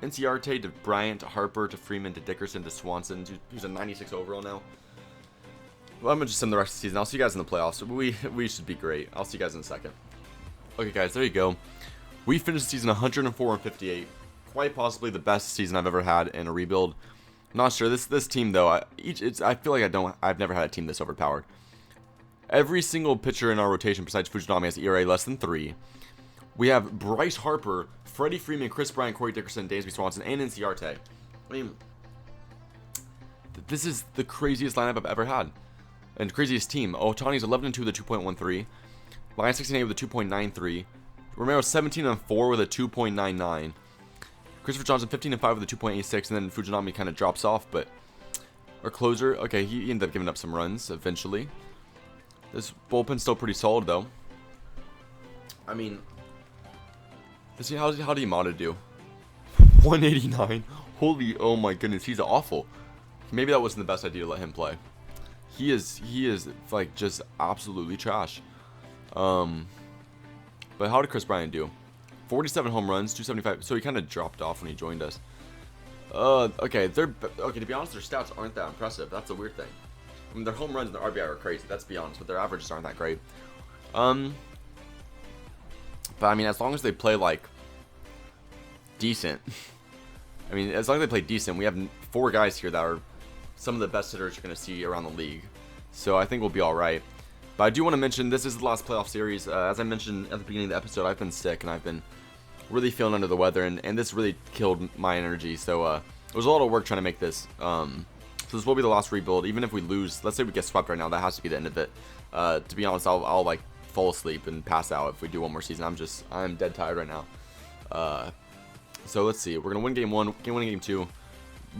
NCRT to Bryant to Harper to Freeman to Dickerson to Swanson, who's a 96 overall now. Well, I'm gonna just send the rest of the season. I'll see you guys in the playoffs. We should be great. I'll see you guys in a second. Okay, guys, there you go. We finished the season 104-58. Quite possibly the best season I've ever had in a rebuild. Not sure. This team though, I feel like I've never had a team this overpowered. Every single pitcher in our rotation besides Fujinami has ERA less than 3. We have Bryce Harper, Freddie Freeman, Chris Bryant, Corey Dickerson, Dansby Swanson, and NCRT. I mean, this is the craziest lineup I've ever had. And craziest team. Ohtani's 11-2 with a 2.13. Lyons 16-8 with a 2.93. Romero 17-4 with a 2.99. Christopher Johnson 15-5 with a 2.86. And then Fujinami kind of drops off. But our closer, okay, he ended up giving up some runs eventually. This bullpen's still pretty solid though. I mean, Let's see, how did Yamada do? 189. Holy, oh my goodness, he's awful. Maybe that wasn't the best idea to let him play. He is like just absolutely trash. But how did Chris Bryant do? 47 home runs, 275. So he kind of dropped off when he joined us. Okay, to be honest, their stats aren't that impressive. That's a weird thing. I mean, their home runs and their RBI are crazy. Let's be honest, but their averages aren't that great. But I mean, as long as they play like decent. I mean, as long as they play decent, we have 4 guys here that are some of the best hitters you're going to see around the league. So I think we'll be all right. But I do want to mention, this is the last playoff series. As I mentioned at the beginning of the episode, I've been sick and I've been really feeling under the weather, and this really killed my energy. So it was a lot of work trying to make this. So this will be the last rebuild. Even if we lose, let's say we get swept right now, that has to be the end of it. To be honest, I'll like fall asleep and pass out if we do one more season. I'm dead tired right now. So let's see. We're gonna win game 1, game 1 and game 2.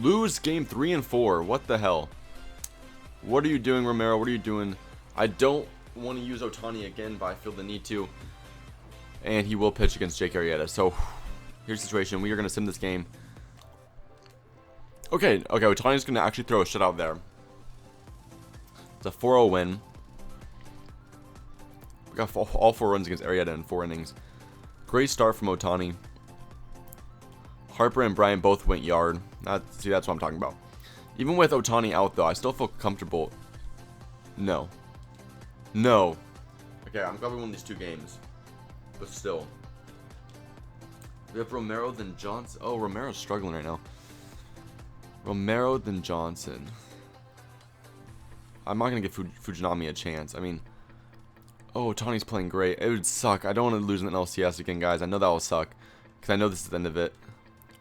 Lose game 3 and 4. What the hell? What are you doing, Romero? What are you doing? I don't want to use Ohtani again, but I feel the need to. And he will pitch against Jake Arrieta. So here's the situation. We are gonna sim this game. Okay. Ohtani's gonna actually throw a shutout there. It's a 4-0 win. We got all 4 runs against Arrieta in 4 innings. Great start from Ohtani. Harper and Bryant both went yard. See, that's what I'm talking about. Even with Ohtani out, though, I still feel comfortable. No. Okay, I'm glad we won these 2 games. But still. We have Romero, then Johnson. Oh, Romero's struggling right now. Romero, then Johnson. I'm not going to give Fujinami a chance. I mean, oh, Ohtani's playing great. It would suck. I don't want to lose in the LCS again, guys. I know that will suck. Because I know this is the end of it.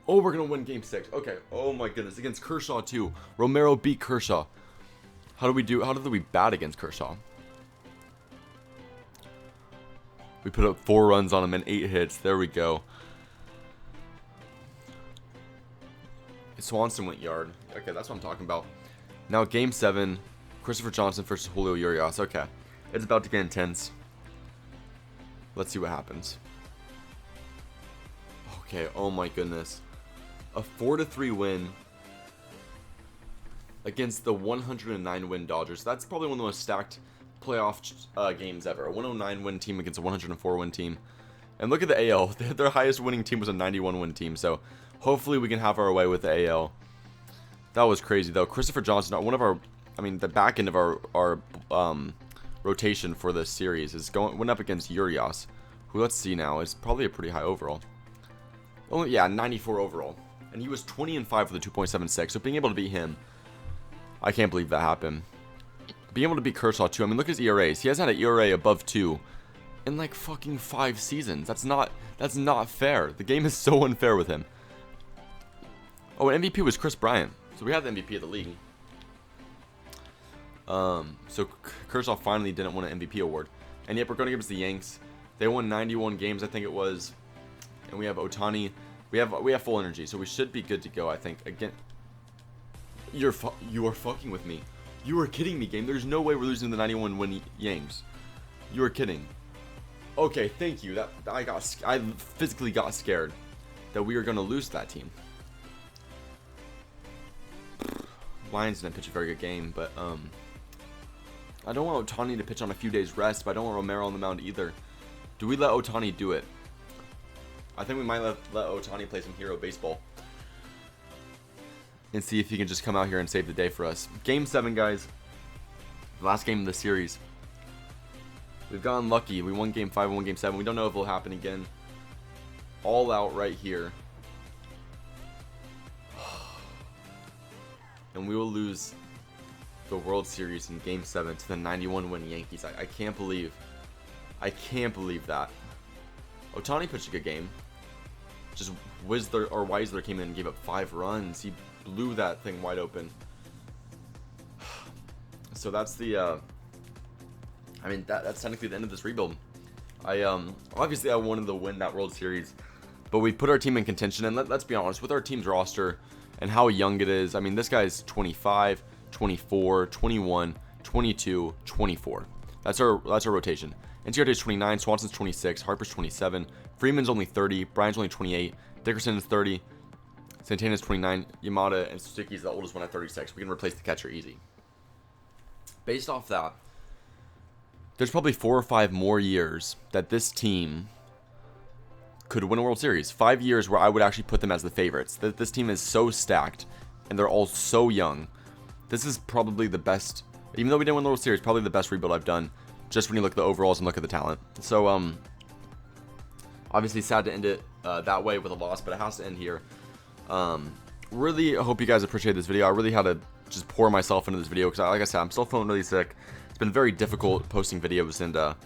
Oh, we're going to win game 6. Okay. Oh, my goodness. Against Kershaw, too. Romero beat Kershaw. How did we bat against Kershaw? We put up 4 runs on him and 8 hits. There we go. Swanson went yard. Okay, that's what I'm talking about. Now, game 7. Christopher Johnson versus Julio Urias. Okay. It's about to get intense. Let's see what happens. Okay, oh my goodness. A 4-3 win against the 109 win Dodgers. That's probably one of the most stacked playoff games ever. A 109 win team against a 104 win team. And look at the AL. Their highest winning team was a 91 win team. So hopefully we can have our way with the AL. That was crazy though. Christopher Johnson, the back end of our rotation for this series went up against Urias, who, let's see now, is probably a pretty high overall. Oh yeah, 94 overall. And he was 20-5 with a 2.76. So being able to beat him, I can't believe that happened. Being able to beat Kershaw too. I mean, look at his ERAs. He hasn't had an ERA above 2 in like fucking 5 seasons. That's not fair. The game is so unfair with him. Oh, and MVP was Chris Bryant. So we have the MVP of the league. So Kershaw finally didn't win an MVP award. And yet we're going to give us the Yanks. They won 91 games, I think it was. And we have Ohtani. We have full energy, so we should be good to go, I think. Again, you are fucking with me. You are kidding me, game. There's no way we're losing the 91 win Yanks. You are kidding. Okay, thank you. I physically got scared that we were going to lose that team. Lions didn't pitch a very good game, but I don't want Ohtani to pitch on a few days rest, but I don't want Romero on the mound either. Do we let Ohtani do it? I think we might let Ohtani play some hero baseball and see if he can just come out here and save the day for us. Game 7, guys. Last game of the series. We've gotten lucky. We won game 5 and won game 7. We don't know if it'll happen again. All out right here. And we will lose the World Series in game 7 to the 91 win Yankees. I can't believe that. Ohtani pitched a good game. Just Weisler came in and gave up 5 runs. He blew that thing wide open. So that's the that's technically the end of this rebuild. Obviously I wanted to win that World Series, but we put our team in contention, and let's be honest, with our team's roster and how young it is. I mean, this guy's 25, 24, 21, 22, 24. That's our rotation. NCRT is 29, Swanson's 26, Harper's 27, Freeman's only 30, Bryan's only 28, Dickerson is 30, Santana's 29, Yamada and Suzuki's the oldest one at 36. We can replace the catcher easy. Based off that, there's probably 4 or 5 more years that this team could win a World Series. 5 years where I would actually put them as the favorites. This team is so stacked, and they're all so young. This is probably the best, even though we didn't win the World Series, probably the best rebuild I've done, just when you look at the overalls and look at the talent. So, obviously sad to end it that way with a loss, but it has to end here. Really hope you guys appreciate this video. I really had to just pour myself into this video because, like I said, I'm still feeling really sick. It's been very difficult posting videos, and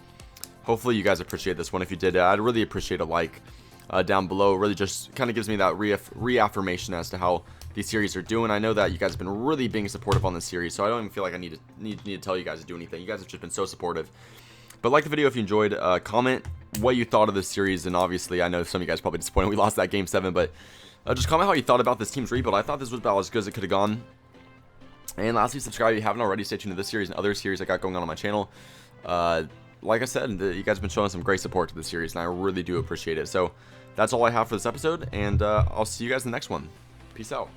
hopefully you guys appreciate this one. If you did, I'd really appreciate a like down below. It really just kind of gives me that reaffirmation as to how these series are doing. I know that you guys have been really being supportive on this series, so I don't even feel like I need to tell you guys to do anything. You guys have just been so supportive. But like the video if you enjoyed. Comment what you thought of this series, and obviously I know some of you guys probably disappointed we lost that Game 7, but just comment how you thought about this team's rebuild. I thought this was about as good as it could have gone. And lastly, subscribe if you haven't already. Stay tuned to this series and other series I got going on my channel. Like I said, you guys have been showing some great support to this series, and I really do appreciate it. So that's all I have for this episode, and I'll see you guys in the next one. Peace out.